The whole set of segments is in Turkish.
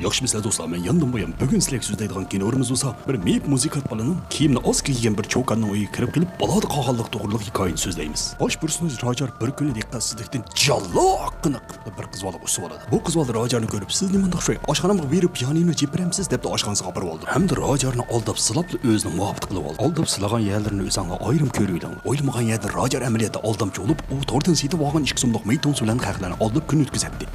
Yaxshi mislar do'stlar, men yandan bo'yam bugun sizlarga so'zlaydigan kinoimiz bo'lsa, bir meyip musikat bolaning kiyimni oz kiygan bir cho'kanning uyiga kirib kelib, balada qolganlik to'g'riliq hikoyani so'zlaymiz. Bosh personaj Rojar bir kuni diqqatsizlikdan jallo haqqini qilib bir qiz bola o'sib oladi. Bu qiz bola Rojarni ko'rib, siz nima qilib oshxonamga berib pianino jepramsiz deb oshxonasiga olib borib oldi. Hamda Rojarni aldab silab o'zini muhabbat qilib oldi. Aldab silagan yerlarini o'zanga ayrim ko'riydi. O'ylamagan yerda Rojar amaliyotda aldamchi bo'lib, u tordan setib olgan 2 so'mlik mayton bilan haqlarni olib kun o'tkazadi.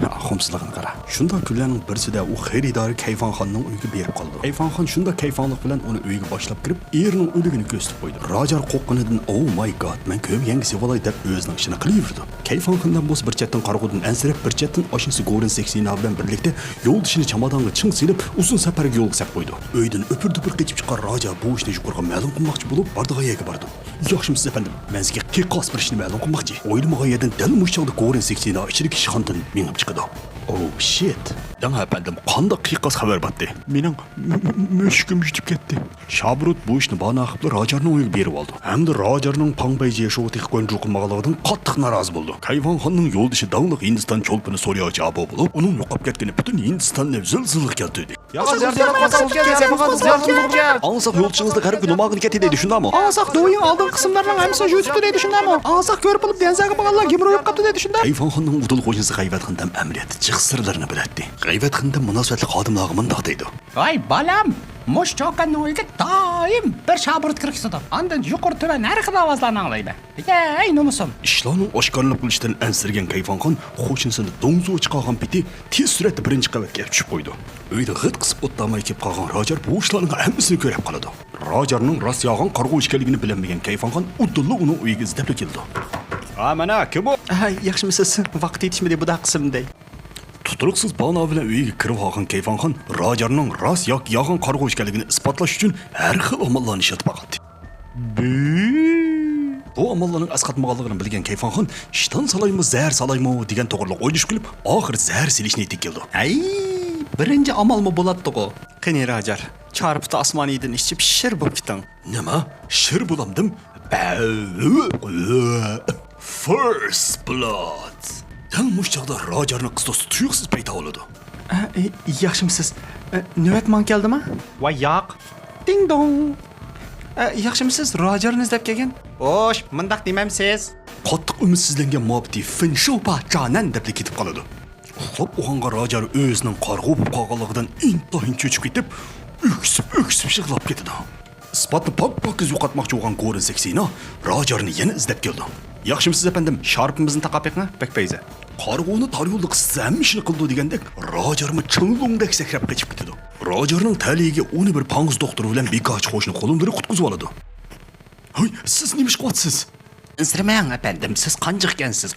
Xomsizligini qara. Shunda kunlarning birisida u xaridori Kayfonxonning uyiga berib qoldi. Kayfonxon shunda kayfonlik bilan uni uyiga boshlab kirib, erining o'ligini ko'rsatib qo'ydi. Rojar qo'rqqanidan "Oh my god, men ko'p yangi sevolay" deb o'zining ishini qilaverdi. Kayfonxondan bo'z bir chetdan qarag'udan ansirab, bir chetdan oshinsi Gorin Seksina bilan birlikda yo'ldishini chamadonga ching silib, uzun safarga yo'l qisab qo'ydi. Uydan o'pir-dupir qochib chiqqan Rojar bu ishni yuqoriga ma'lum qilmoqchi bo'lib, Bardig'ayaga bordi. "Yaxshimisiz efendim, men sizga qiqqos bir ishni ma'lum qilmoqchi. O'ylamagan yerdan dal mushchaqda Gorin Seksina ichidagi ishxonadan mengib chiqdi." Oh shit. Dang efendim, qanday qiqqos xabar batdi. Mening mushkim yutib ketdi. Shabrut bu ishni bana qilib Rojarning uyiga berib oldi. Hamda Rojarning Pangbayji sho'tiq qo'nju qilmaganligidan qattiq norozi bo'ldi. Kayfonxonning yo'ldishi davliq Hindiston cho'lpini So'riyaga javob bo'lib, uning yo'qolib ketgani butun Hindistonni zilzilga keltirdi. Ansaq yo'lchingizda qarib nomag'ini ketdi deydi, shundami? Ansaq do'ying oldin qismlarning hammasini yutibdi deydi, shundami? Ansaq ko'rib olib denzaga bo'lganlar gimro'yib qoldi deydi, shunda. Kayfonxonning udul qo'shnisi G'ayvatxondan amaliyot sirlarini biladi. G'ayvatxondan munosabatli xodimlarga mundoq deydi. Voy balam, mush cho'kanning uyiga doim bir shabrut kirgizadi. Andan yuqori tuman har xil ovozlarni anglaydi. Ey nomusim. Ishlarni oshkorlab qilishdan ansirgan Kayfonxon qo'shnisini do'ngzuv chiqargan piti tez suratda birinchi qavatga tushib qo'ydi. Uyda g'it qisib o'tlamay kelib qolgan Rojar bu ishlarning hammasini ko'rib qoladi. Rojarning rost yog'on qarg'u ishkaligini bilmagan Kayfonxon udulli uni uyiga izlab keldi. Mana kim bu? Yaxshimisiz? Vaqt yetishmadi bu daqsimday. Tuturuqsiz bano bilan uyiga kirib olgan Kayfonxon Rojarning rost yoki yog'on qarg'u ishkaligini isbotlash uchun har xil omillarni ishlatib qoldi. Bu omillarning asqatmaganligini bilgan Kayfonxon ishton salaymi, zahar salaymi degan to'g'riliq o'ylash qilib, oxir zahar silishni yetib keldi. Ay, birinchi amalmi bo'ladi-ku? Qani Rojar, charpta osmoniydan ishib shir bo'lib ketding. Nima? Shir bo'lamdim? First blood. Dal mushchaqda Rojarning qistosi tuyuqsiz paydo bo'ladi. Yaxshimisiz? Navbatman keldimi? Voy yo'q. Ding dong. Yaxshimisiz? Rojarni izlab kelgan? Xo'sh, mundaq demamsiz. Qattiq umidsizlangan muhabati Finshopa Janan deb ketib qoladi. Xo'p, o'g'onga Rojar o'zining qarg'u bo'lib qolganligidan intoyin cho'chib ketib, o'ksib yig'lab ketdi. Isbotni pok-pok yo'qotmoqchi bo'lgan Gorin Seksina Rojarni yana izlab keldi. Yaxshimisiz efendim, sharpimizni taqab yiqni, Bekpayza. Qarg'uni taryo'lda qisam ishini qildi degandek, Rojarni chunlungdek sakrab qochib ketdi. Rojarning taligiga uni bir pangiz doktori bilan bekoch qo'shni qo'lindirib qutqizib oladi. Hoy, siz nima ish qilyapsiz? Insirmang efendim, siz qanjiqkansiz.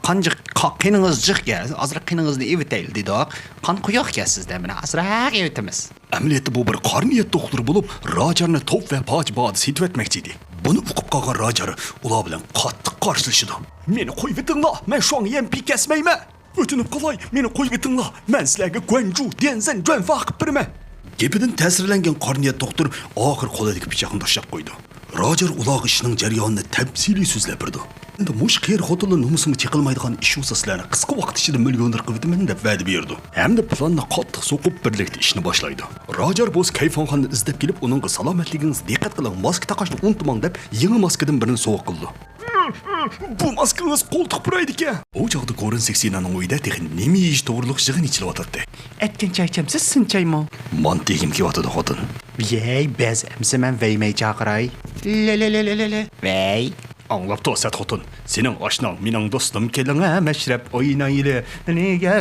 Qanjiq qiningiz jiqga, azroq qiningizni evitayli dedi. Qan quyoq sizda, mana azroq evitamiz. Amaliyotda bu bir qarniyat doktori bo'lib, Rojarni top va poch bog'da setib etmoqchi edi. Buni o'qib qolgan Rojar ular bilan qattiq qarshilashdi. Meni qo'yib etinglar, men shu ham pikasmayman. O'tinib qolay, meni qo'yib etinglar. Men sizlarga Guanju, Denzhen, Juanfa qilib beraman. Gepidan ta'sirlangan qarniyat doktor oxir qo'lidagi pichoqni tashlab qo'ydi. Rojar uloq ishining jarayonini tafsiliy so'zlab berdi. Endi mush qiyr xotinlar nomusini chiqilmaydigan ish ustaslarni qisqa vaqt ichida millionlar qilib deb va'da berdi. Hamda planni qattiq so'qib birlikda ishni boshlaydi. Rojar bo'z Kayfonxonni izlab kelib, uning salomatligingizni diqqat qiling, maska taqashni unutmang deb yangi maskadan birini sovg'a qildi. Bu maskangiz qo'ltiq buraydi-ku. U chog'da Gorin Seksinaning uyida texnik nima yeyish to'g'riliq yig'in ichilyotdi. Aytgan chaychamsiz, sinchaymi? Mantigim kelyotdi xotin. Yey, bezimsa men veymay chaqiray. Le. Vey. Anglab tursan xotin. Sening oshnang, mening do'stim keling, mashrab o'ynayli. Nega?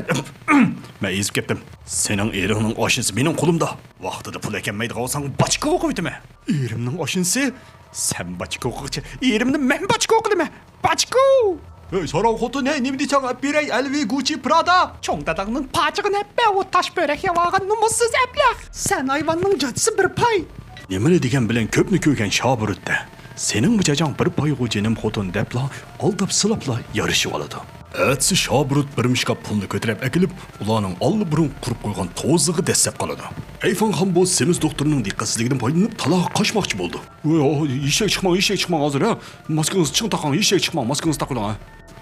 Men ezib ketdim. Sening eringning oshnasi mening qo'limda. Vaqtida pul ekanmaydi qolsang, bachka o'qiytimi? Erimning oshnasi? Sen bachka o'qig'chi, erimni men bachka o'qidim. Bachka! Ey, so'rov xotin, nima deysan? Beray, Alvi, Gucci, Prada. Cho'ng dadangning pachig'ini u tosh bo'rak yog'an numussiz ablaq. Sen hayvonning jotisi bir pay. Nima degan bilan ko'pni ko'rgan Shabrutda. Sening mijajang bir poyg'ujinim xotin debla, aldab silabla yarishib oladi. Atsi Shabrut bir mishqa pulni ko'tarib akilib, ularning olli-burun qurib qo'ygan to'zig'i dastlab qoladi. Kayfonxon bu semiz doktorning diqqatsizligidan foydalanib taloq qochmoqchi bo'ldi. Eshak chiqmang hozir, ha. Maskangizni chiqing taqing, eshak chiqmang, maskangizni taqing.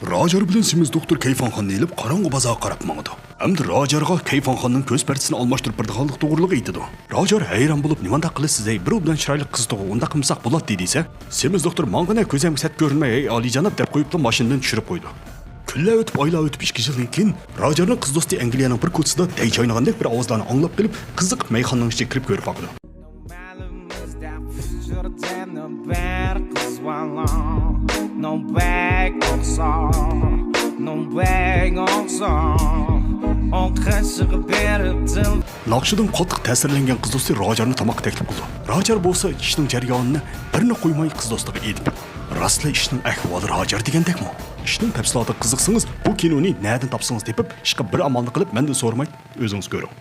Roger bilan semiz doktor Kayfonxonni elib qorong'u bozorga qarab mangdi. Hamda Rogerga Kayfonxonning ko'z pardasini almashtirib berdiganlik to'g'riligiga aytdi. Roger hayron bo'lib, "Nimanda qilasiz ey? Bir bilan chiroyli qiz tug'i, unda qilmasak bo'ladi" dediysa, semiz doktor mangana ko'zimga sat ko'rinmay, "Ey oliyjanob" deb qo'yib mashinadan tushirib qo'ydi. Kunlar o'tib, oylar o'tib 2 yildan keyin Rogerning qiz do'sti Angliyaning bir ko'chasida day chaynagandek bir ovozlarni anglab kelib, qiziqib mayxonaning ichiga kirib ko'rib qoldi. No bag on song, no bag on song. On kaçık beriptim. Naqshidan qattiq ta'sirlangan qiz do'sti Rogerni tomoqqa taklif qildi. Roger bo'lsa ishning jarayonini birini qo'ymay qiz do'stiga edib. Rostla ishning ahvoli Roger degandekmi? Ishning tafsilotiga qiziqsangiz, bu kinoni nereden topsangiz tepib, ishqa bir amalni qilib mendan so'ramay o'zingiz ko'ring.